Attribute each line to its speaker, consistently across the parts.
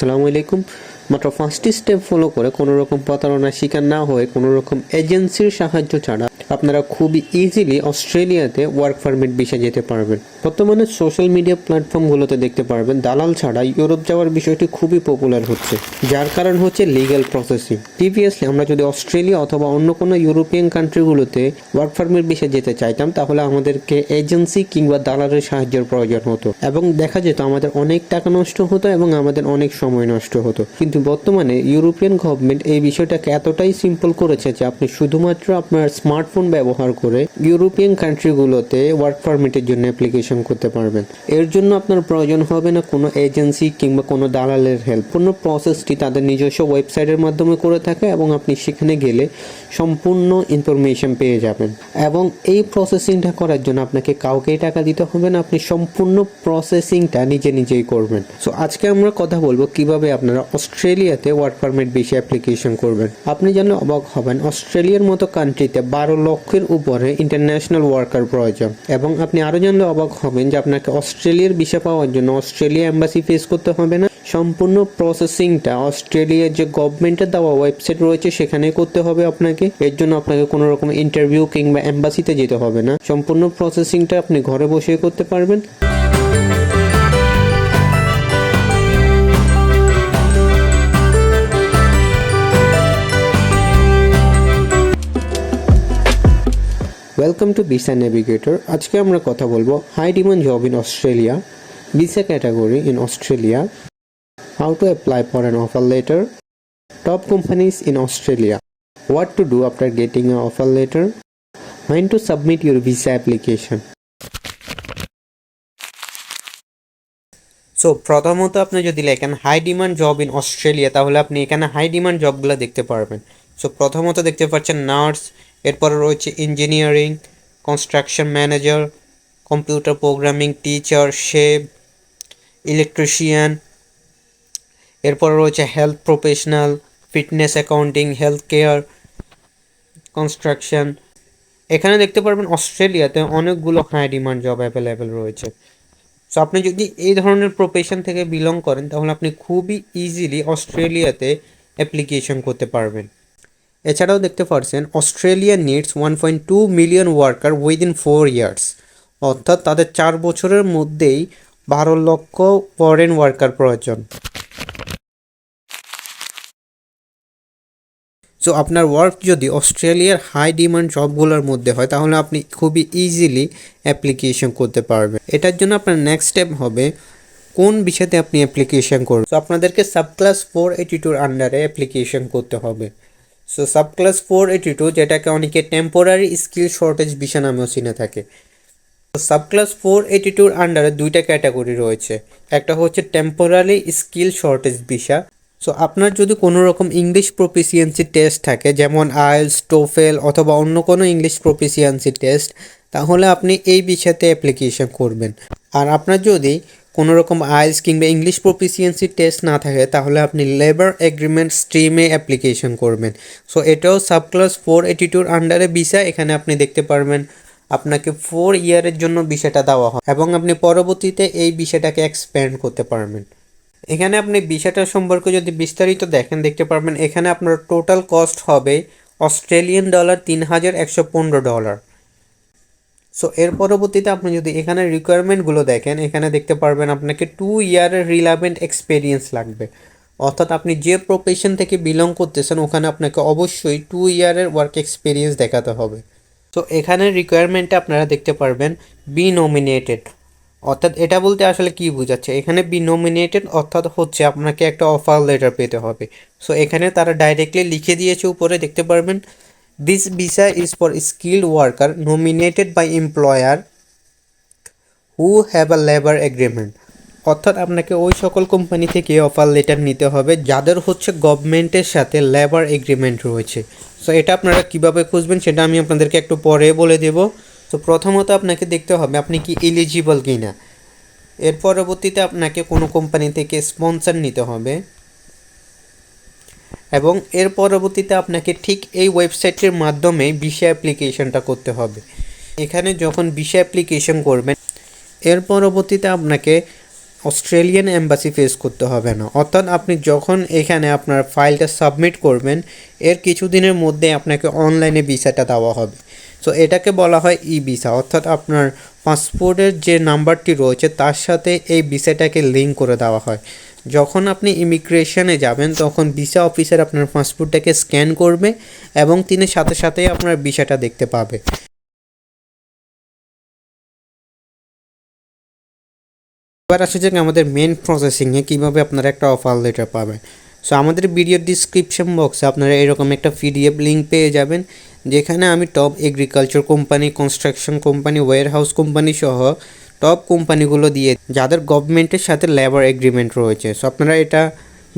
Speaker 1: আসসালামু আলাইকুম। মাত্র 5টি স্টেপ ফলো করে কোনো রকম প্রতারণার শিকার না হয়ে কোনো রকম এজেন্সির সাহায্য ছাড়া আপনারা খুবই ইজিলি অস্ট্রেলিয়াতে ওয়ার্ক পারমিট ভিসা যেতে পারবেন। বর্তমানে সোশ্যাল মিডিয়া প্ল্যাটফর্মগুলোতে দেখতে পারবেন দালাল ছাড়া ইউরোপ যাওয়ার বিষয়টি খুবই পপুলার হচ্ছে, যার কারণ হচ্ছে লিগ্যাল প্রসেসিং। প্রিভিয়াসলি আমরা যদি অস্ট্রেলিয়া অথবা অন্য কোনো ইউরোপিয়ান কান্ট্রিগুলোতে ওয়ার্ক পারমিট ভিসা যেতে চাইতাম, তাহলে আমাদেরকে এজেন্সি কিংবা দালালের সাহায্যের প্রয়োজন হতো এবং দেখা যেত আমাদের অনেক টাকা নষ্ট হতো এবং আমাদের অনেক সময় নষ্ট হতো। কিন্তু বর্তমানে ইউরোপিয়ান গভর্নমেন্ট এই বিষয়টাকে এতটাই সিম্পল করেছে যে আপনি শুধুমাত্র আপনার স্মার্টফোন ব্যবহার করে ইউরোপিয়ান কান্ট্রিগুলোতে ওয়ার্ক পারমিটের জন্য অ্যাপ্লিকেশন করতে পারবেন। এর জন্য আপনার প্রয়োজন হবে না কোনো এজেন্সি কিংবা কোনো দালালের হেল্প। পূর্ণ প্রসেসটি তাদের নিজস্ব ওয়েবসাইটের মাধ্যমে করে থাকে এবং আপনি সেখানে গেলে সম্পূর্ণ ইনফরমেশন পেয়ে যাবেন। এবং এই প্রসেসিংটা করার জন্য আপনাকে কাউকেই টাকা দিতে হবে না, আপনি সম্পূর্ণ প্রসেসিংটা নিজেই করবেন। সো আজকে আমরা কথা বলবো কিভাবে আপনারা অস্ট্রেলিয়াতে ওয়ার্ক পারমিট ভিসা অ্যাপ্লিকেশন করবেন। আপনি জানলে অবাক হবেন, অস্ট্রেলিয়ার মতো কান্ট্রিতে 12 লক্ষের উপরে ইন্টারন্যাশনাল ওয়ার্কার প্রয়োজন। এবং আপনি আরও জানলে অবাক হবেন যে আপনাকে অস্ট্রেলিয়ার ভিসা পাওয়ার জন্য অস্ট্রেলিয়া এম্বাসি ফেস করতে হবে না, সম্পূর্ণ প্রসেসিংটা অস্ট্রেলিয়ার যে গভর্নমেন্টের দেওয়া ওয়েবসাইট রয়েছে সেখানেই করতে হবে আপনাকে। এর জন্য আপনাকে কোনো রকম ইন্টারভিউ কিংবা এম্বাসিতে যেতে হবে না, সম্পূর্ণ প্রসেসিংটা আপনি ঘরে বসেই করতে পারবেন। Welcome to visa navigator. আজকে আমরা কথা বলবো high demand job in Australia, visa category in Australia, how to apply for an offer letter, top companies in Australia, what to do after getting an offer letter, when to submit your visa application. So প্রথমত আপনি যদি লেখেন high demand job in Australia, তাহলে আপনি এখানে high demand জবগুলো দেখতে পারবেন। So প্রথমত দেখতে পাচ্ছেন নার্স, এরপরে রয়েছে engineering, construction manager, computer programming teacher, chef, electrician, এরপরে রয়েছে health professional, fitness accounting, health care, construction. এখানে দেখতে পারবেন অস্ট্রেলিয়াতে অনেকগুলো হাই ডিমান্ড জব অ্যাভেলেবেল রয়েছে। সো আপনি যদি এই ধরনের প্রফেশন থেকে বিলং করেন তাহলে আপনি খুবই ইজিলি অস্ট্রেলিয়াতে অ্যাপ্লিকেশন করতে পারবেন। এছাড়াও দেখতে পাচ্ছেন Australia needs 1.2 million worker within 4 years, অর্থাৎ তাদের 4 বছরের মধ্যেই 12 লক্ষ ফরেন ওয়ার্কার প্রয়োজন। সো আপনার ওয়ার্ক যদি অস্ট্রেলিয়ার হাই ডিমান্ড জবগুলোর মধ্যে হয় তাহলে আপনি খুবই ইজিলি অ্যাপ্লিকেশন করতে পারবেন। এটার জন্য আপনার নেক্সট স্টেপ হবে কোন বিষয়তে আপনি অ্যাপ্লিকেশন করবেন। সো আপনাদেরকে সাবক্লাস 482 আন্ডারে অ্যাপ্লিকেশন করতে হবে। সো সাবক্লাস 482, যেটাকে অনেকে টেম্পোরারি স্কিল শর্টেজ ভিসা নামেও চিনে থাকে। সাবক্লাস 482 আন্ডারে 2টা ক্যাটাগরি রয়েছে, একটা হচ্ছে temporary skill shortage visa. So আপনার যদি কোনো রকম ইংলিশ প্রফিসিয়েন্সি টেস্ট থাকে, যেমন আইএলটিএস, টোফেল অথবা অন্য কোনো ইংলিশ প্রফিসিয়েন্সি টেস্ট, তাহলে আপনি এই বিষয়তে অ্যাপ্লিকেশন করবেন। আর আপনার যদি কোনো রকম আইএলটিএস কিংবা ইংলিশ প্রফিসিয়েন্সি টেস্ট না থাকে তাহলে আপনি লেবার এগ্রিমেন্ট স্ট্রিমে অ্যাপ্লিকেশন করবেন। সো এটাও সাবক্লাস 482 আন্ডারে ভিসা। এখানে আপনি দেখতে পারবেন আপনাকে 4 ইয়ারের জন্য ভিসাটা দেওয়া হয় এবং আপনি পরবর্তীতে এই ভিসাটাকে এক্সপ্যান্ড করতে পারবেন। এখানে আপনি ভিসাটা সম্পর্কে যদি বিস্তারিত দেখেন দেখতে পারবেন এখানে আপনার টোটাল কস্ট হবে অস্ট্রেলিয়ান ডলার $3,115। সো এর পরবর্তীতে আপনি যদি এখানে রিকোয়ারমেন্টগুলো দেখেন, এখানে দেখতে পারবেন আপনাকে 2 ইয়ারের রিলেভেন্ট এক্সপিরিয়েন্স লাগবে, অর্থাৎ আপনি যে প্রফেশন থেকে বিলং করতেছেন ওখানে আপনাকে অবশ্যই 2 ইয়ারের ওয়ার্ক এক্সপিরিয়েন্স দেখাতে হবে। তো এখানে রিকোয়ারমেন্টে আপনারা দেখতে পারবেন বি নমিনেটেড, অর্থাৎ এটা বলতে আসলে কি বোঝাচ্ছে, এখানে বি নমিনেটেড অর্থাৎ হচ্ছে আপনাকে একটা অফার লেটার পেতে হবে। সো এখানে তারা ডাইরেক্টলি লিখে দিয়েছে উপরে দেখতে পারবেন, this visa is for skilled worker nominated by employer who have a labour agreement, অর্থাৎ আপনাকে ওই সকল কোম্পানি থেকে অফার লেটার নিতে হবে যাদের হচ্ছে গভর্নমেন্টের সাথে লেবার এগ্রিমেন্ট রয়েছে। সো এটা আপনারা কিভাবে খুঁজবেন সেটা আমি আপনাদেরকে একটু পরে বলে দেব। তো প্রথমত আপনাকে দেখতে হবে আপনি কি এলিজিবল কি না। এর পরবর্তীতে আপনাকে কোনো কোম্পানি থেকে স্পন্সর নিতে হবে এবং এর পরবর্তীতে আপনাকে ঠিক এই ওয়েবসাইটের মাধ্যমে ভিসা অ্যাপ্লিকেশনটা করতে হবে। এখানে যখন ভিসা অ্যাপ্লিকেশন করবেন এর পরবর্তীতে আপনাকে অস্ট্রেলিয়ান এম্বাসি ফেস করতে হবে না। অর্থাৎ আপনি যখন এখানে আপনার ফাইলটা সাবমিট করবেন এর কিছুদিনের মধ্যে আপনাকে অনলাইনে ভিসাটা দেওয়া হবে। সো এটাকে বলা হয় ই ভিসা, অর্থাৎ আপনার পাসপোর্টের যে নাম্বারটি রয়েছে তার সাথে এই ভিসাটাকে লিঙ্ক করে দেওয়া হয়। যখন আপনি ইমিগ্রেশনে যাবেন তখন ভিসা অফিসার আপনার পাসপোর্টটাকে স্ক্যান করবে এবং তিনি সাথে সাথেই আপনার ভিসাটা দেখতে পাবে। এবার আসা যাক আমাদের মেন প্রসেসিংয়ে কীভাবে আপনারা একটা অফার লেটার পাবেন। সো আমাদের ভিডিওর ডিসক্রিপশন বক্সে আপনারা এরকম একটা পিডিএফ লিঙ্ক পেয়ে যাবেন, যেখানে আমি top agriculture company, construction company, warehouse company সহ টপ কোম্পানিগুলো দিয়ে যাদের গভর্নমেন্টের সাথে লেবার এগ্রিমেন্ট রয়েছে। সো আপনারা এটা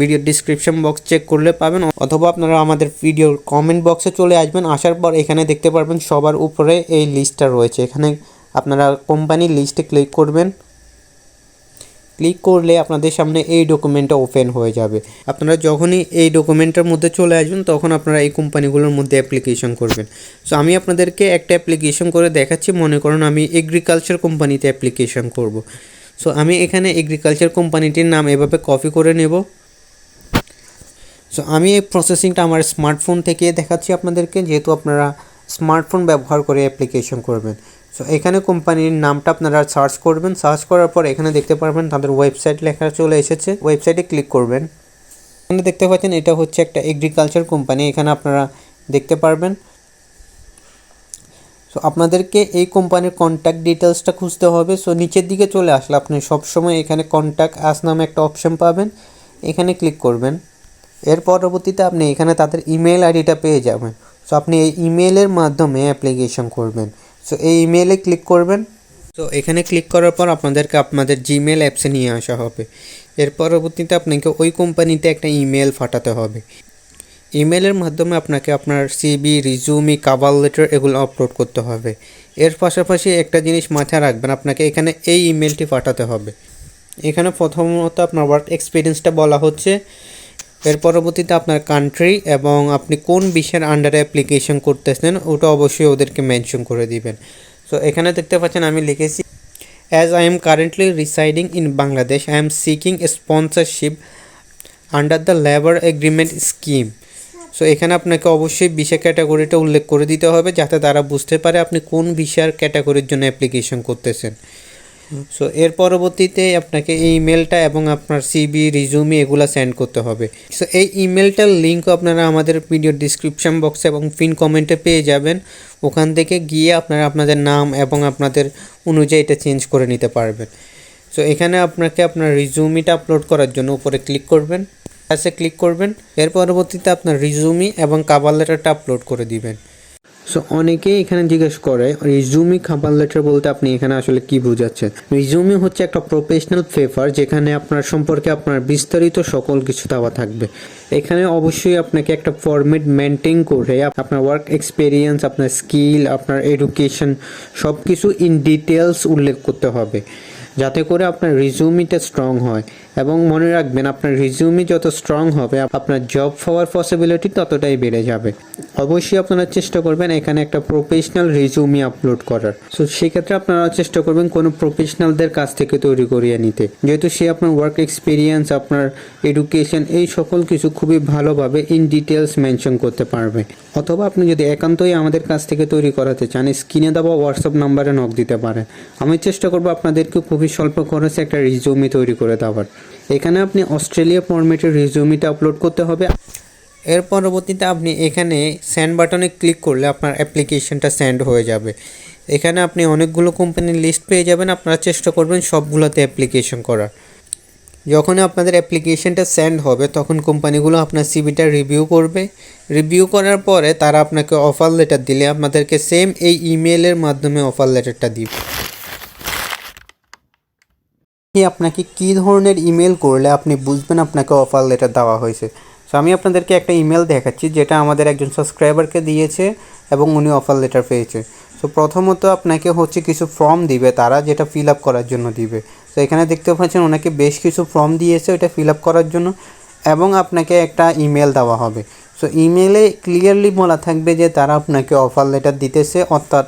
Speaker 1: ভিডিওর ডিসক্রিপশন বক্স চেক করলে পাবেন, অথবা আপনারা আমাদের ভিডিওর কমেন্ট বক্সে চলে আসবেন। আসার পর এখানে দেখতে পারবেন সবার উপরে এই লিস্টটা রয়েছে, এখানে আপনারা কোম্পানির লিস্টে ক্লিক করবেন। ক্লিক করলে আপনাদের সামনে এই ডকুমেন্টটা ওপেন হয়ে যাবে। আপনারা যখনই এই ডকুমেন্টের মধ্যে চলে আসবেন তখন আপনারা এই কোম্পানিগুলোর মধ্যে অ্যাপ্লিকেশন করবেন। সো আমি আপনাদেরকে একটা অ্যাপ্লিকেশন করে দেখাচ্ছি। মনে করুন আমি এগ্রিকালচার কোম্পানিতে অ্যাপ্লিকেশন করব। সো আমি এখানে এগ্রিকালচার কোম্পানিটির নাম এভাবে কপি করে নেব। সো আমি এই প্রসেসিংটা আমার স্মার্টফোন থেকে দেখাচ্ছি আপনাদেরকে, যেহেতু আপনারা স্মার্টফোন ব্যবহার করে অ্যাপ্লিকেশন করবেন। সো এখানে কোম্পানির নামটা আপনারা সার্চ করবেন। সার্চ করার পর এখানে দেখতে পারবেন তাদের ওয়েবসাইট লেখা চলে এসেছে, ওয়েবসাইটে ক্লিক করবেন। এখানে দেখতে পাচ্ছেন এটা হচ্ছে একটা এগ্রিকালচার কোম্পানি, এখানে আপনারা দেখতে পারবেন। সো আপনাদেরকে এই কোম্পানির কন্ট্যাক্ট ডিটেলসটা খুঁজতে হবে। সো নিচের দিকে চলে আসলে আপনি সবসময় এখানে কন্ট্যাক্ট আস নামে একটা অপশন পাবেন, এখানে ক্লিক করবেন। এর পরবর্তীতে আপনি এখানে তাদের ইমেল আইডিটা পেয়ে যাবেন। সো আপনি এই ইমেলের মাধ্যমে অ্যাপ্লিকেশন করবেন। সো এই ইমেলে ক্লিক করবেন। সো এখানে ক্লিক করার পর আপনাদেরকে আপনাদের জিমেল অ্যাপসে নিয়ে আসা হবে। এর পরবর্তীতে আপনাকে ওই কোম্পানিতে একটা ইমেল পাঠাতে হবে। ইমেলের মাধ্যমে আপনাকে আপনার সিভি, রিজুমি, কভার লেটার এগুলো আপলোড করতে হবে। এর পাশাপাশি একটা জিনিস মাথায় রাখবেন, আপনাকে এখানে এই ইমেলটি পাঠাতে হবে। এখানে প্রথমত আপনার ওয়ার্ক এক্সপিরিয়েন্সটা বলা হচ্ছে, এর পরবর্তীতে আপনার কান্ট্রি এবং আপনি কোন বিষয়ের আন্ডারে অ্যাপ্লিকেশন করতেছেন ওটা অবশ্যই ওদেরকে মেনশন করে দিবেন। সো এখানে দেখতে পাচ্ছেন আমি লিখেছি, as I am currently residing in Bangladesh, I am seeking A sponsorship under the labour agreement scheme. So এখানে আপনাকে অবশ্যই ভিসা ক্যাটাগরিটা উল্লেখ করে দিতে হবে, যাতে তারা বুঝতে পারে আপনি কোন ভিসার ক্যাটাগরির জন্য অ্যাপ্লিকেশন করতেছেন। সো এর পরবর্তীতে আপনাকে এই ইমেলটা এবং আপনার সিভি, রিজুমি এগুলো সেন্ড করতে হবে। সো এই ইমেলটার লিঙ্কও আপনারা আমাদের ভিডিওর ডিসক্রিপশন বক্সে এবং পিন কমেন্টে পেয়ে যাবেন। ওখান থেকে গিয়ে আপনারা আপনাদের নাম এবং আপনাদের অনুযায়ী এটা চেঞ্জ করে নিতে পারবেন। সো এখানে আপনাকে আপনার রিজুমিটা আপলোড করার জন্য উপরে ক্লিক করবেন, কাছে ক্লিক করবেন। এর পরবর্তীতে আপনার রিজুমি এবং কভার লেটারটা আপলোড করে দিবেন। সো অনেকেই এখানে জিজ্ঞেস করে রিজুমি কভার লেটার বলতে আপনি এখানে আসলে কি বোঝাচ্ছেন। রিজুমি হচ্ছে একটা প্রফেশনাল পেপার, যেখানে আপনার সম্পর্কে আপনার বিস্তারিত সকল কিছু দেওয়া থাকবে। এখানে অবশ্যই আপনাকে একটা ফরম্যাট মেনটেন করে আপনার ওয়ার্ক এক্সপিরিয়েন্স, আপনার স্কিল, আপনার এডুকেশন সব কিছু ইন ডিটেলস উল্লেখ করতে হবে, যাতে করে আপনার রিজুমিটা স্ট্রং হয়। এবং মনে রাখবেন, আপনার রিজুমি যত স্ট্রং হবে আপনার জব পাওয়ার পসিবিলিটি ততটাই বেড়ে যাবে। অবশ্যই আপনারা চেষ্টা করবেন এখানে একটা প্রফেশনাল রিজুমি আপলোড করার। সো সেক্ষেত্রে আপনারা চেষ্টা করবেন কোনো প্রফেশনালদের কাছ থেকে তৈরি করিয়ে নিতে, যেহেতু সে আপনার ওয়ার্ক এক্সপিরিয়েন্স, আপনার এডুকেশন এই সকল কিছু খুবই ভালোভাবে ইন ডিটেলস মেনশন করতে পারবে। অথবা আপনি যদি একান্তই আমাদের কাছ থেকে তৈরি করাতে চান, স্ক্রিনে দেওয়া হোয়াটসঅ্যাপ নাম্বারে নক দিতে পারেন। আমি চেষ্টা করবো আপনাদেরকে খুবই স্বল্প খরচে একটা রিজুমি তৈরি করে দেওয়ার। এখানে আপনি অস্ট্রেলিয়া ফরম্যাটের রিজুমিটা আপলোড করতে হবে। এর পরবর্তীতে আপনি এখানে সেন্ড বাটনে ক্লিক করলে আপনার অ্যাপ্লিকেশনটা সেন্ড হয়ে যাবে। এখানে আপনি অনেকগুলো কোম্পানির লিস্ট পেয়ে যাবেন, আপনারা চেষ্টা করবেন সবগুলোতে অ্যাপ্লিকেশন করার। যখন আপনাদের অ্যাপ্লিকেশনটা সেন্ড হবে তখন কোম্পানিগুলো আপনার সিভিটা রিভিউ করবে। রিভিউ করার পরে তারা আপনাকে অফার লেটার দিলে আপনাদেরকে সেম এই ইমেলের মাধ্যমে অফার লেটারটা দিবে। আপনাকে কী ধরনের ইমেল করলে আপনি বুঝবেন আপনাকে অফার লেটার দেওয়া হয়েছে। সো আমি আপনাদেরকে একটা ইমেল দেখাচ্ছি, যেটা আমাদের একজন সাবস্ক্রাইবারকে দিয়েছে এবং উনি অফার লেটার পেয়েছে। সো প্রথমত আপনাকে হচ্ছে কিছু ফর্ম দিবে তারা, যেটা ফিল আপ করার জন্য দিবে। তো এখানে দেখতে পাচ্ছেন ওনাকে বেশ কিছু ফর্ম দিয়েছে ওইটা ফিল আপ করার জন্য, এবং আপনাকে একটা ইমেল দেওয়া হবে। সো ইমেলে ক্লিয়ারলি বলা থাকবে যে তারা আপনাকে অফার লেটার দিতেছে, অর্থাৎ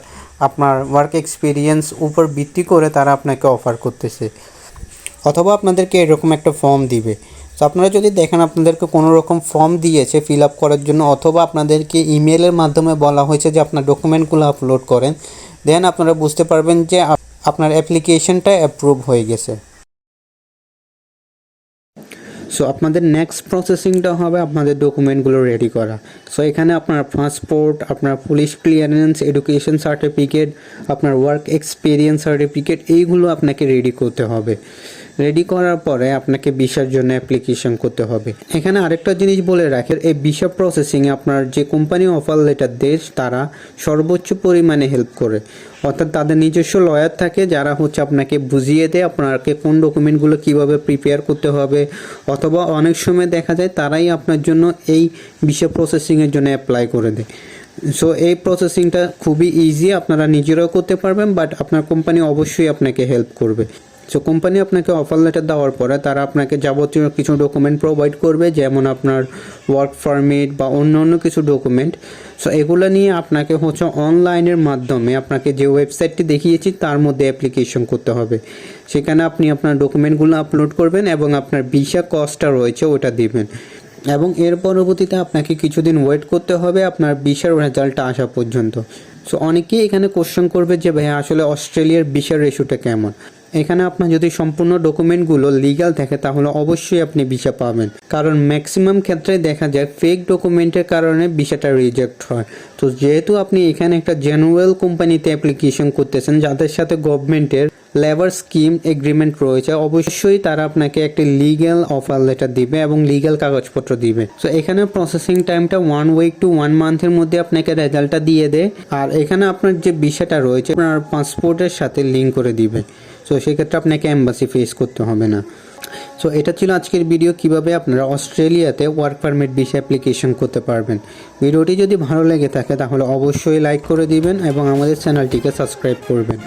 Speaker 1: আপনার ওয়ার্ক এক্সপিরিয়েন্স উপর ভিত্তি করে তারা আপনাকে অফার করতেছে। অথবা আপনাদেরকে এরকম একটা ফর্ম দিবে। তো আপনারা যদি দেখেন আপনাদেরকে কোনো রকম ফর্ম দিয়েছে ফিল আপ করার জন্য, অথবা আপনাদেরকে ইমেলের মাধ্যমে বলা হয়েছে যে আপনার ডকুমেন্টগুলো আপলোড করেন, দেন আপনারা বুঝতে পারবেন যে আপনার অ্যাপ্লিকেশনটা অ্যাপ্রুভ হয়ে গেছে। সো আপনাদের নেক্সট প্রসেসিংটা হবে আপনাদের ডকুমেন্টগুলো রেডি করা। সো এখানে আপনার পাসপোর্ট, আপনার পুলিশ ক্লিয়ারেন্স, এডুকেশন সার্টিফিকেট, আপনার ওয়ার্ক এক্সপিরিয়েন্স সার্টিফিকেট, এইগুলো আপনাকে রেডি করতে হবে। রেডি করার পরে আপনাকে ভিসার জন্য অ্যাপ্লিকেশন করতে হবে। এখানে আরেকটা জিনিস বলে রাখেন, এই ভিসা প্রসেসিংয়ে আপনার যে কোম্পানি অফার লেটার দেয় তারা সর্বোচ্চ পরিমাণে হেল্প করে, অর্থাৎ তাদের নিজস্ব লয়ার থাকে যারা আপনাকে বুঝিয়ে দেয় আপনাকে কোন ডকুমেন্টগুলো কিভাবে প্রিপেয়ার করতে হবে, অথবা অনেক সময় দেখা যায় তারাই আপনার জন্য এই ভিসা প্রসেসিংয়ের জন্য অ্যাপ্লাই করে দেয়। সো এই প্রসেসিংটা খুবই ইজি, আপনারা নিজেরাও করতে পারবেন, বাট আপনার কোম্পানি অবশ্যই আপনাকে হেল্প করবে। সো কোম্পানি আপনাকে অফার লেটার দেওয়ার পরে তারা আপনাকে যাবতীয় কিছু ডকুমেন্ট প্রোভাইড করবে, যেমন আপনার ওয়ার্ক পারমিট বা অন্য কিছু ডকুমেন্ট। সো এগুলো নিয়ে আপনাকে অনলাইনের মাধ্যমে আপনাকে যে ওয়েবসাইটটি দেখিয়েছি তার মধ্যে অ্যাপ্লিকেশন করতে হবে। সেখানে আপনি আপনার ডকুমেন্টগুলো আপলোড করবেন এবং আপনার ভিসা কস্টটা রয়েছে ওটা দিবেন, এবং এর পরবর্তীতে আপনাকে কিছুদিন ওয়েট করতে হবে আপনার ভিসার রেজাল্টটা আসা পর্যন্ত। সো অনেকেই এখানে কোশ্চেন করবে যে ভাই আসলে অস্ট্রেলিয়ার ভিসার রেশিওটা কেমন। এখানে আপনার যদি সম্পূর্ণ ডকুমেন্টগুলো লিগ্যাল থাকে তাহলে অবশ্যই আপনি ভিসা পাবেন, কারণ ম্যাক্সিমাম ক্ষেত্রে দেখা যায় ফেক ডকুমেন্টের কারণে ভিসাটা রিজেক্ট হয়। তো যেহেতু আপনি এখানে একটা জেনুয়েল কোম্পানিতে অ্যাপ্লিকেশন করতেছেন যাদের সাথে গভর্নমেন্টের লেবার স্কিম এগ্রিমেন্ট রয়েছে, অবশ্যই তারা আপনাকে একটি লিগ্যাল অফার লেটার দিবে এবং লিগ্যাল কাগজপত্র দিবে। সো এখানে প্রসেসিং টাইমটা 1 উইক টু 1 মান্থের মধ্যে আপনাকে রেজাল্টটা দিয়ে দেয়, আর এখানে আপনার যে ভিসাটা রয়েছে আপনার পাসপোর্টের সাথে লিঙ্ক করে দিবে। সো সেক্ষেত্রে আপনাকে এম্বাসি ফেস করতে হবে না। সো এটা ছিল আজকের ভিডিও, কিভাবে আপনারা অস্ট্রেলিয়াতে ওয়ার্ক পারমিট ভিসা অ্যাপ্লিকেশন করতে পারবেন। ভিডিওটি যদি ভালো লেগে থাকে তাহলে অবশ্যই লাইক করে দিবেন এবং আমাদের চ্যানেলটিকে সাবস্ক্রাইব করবেন।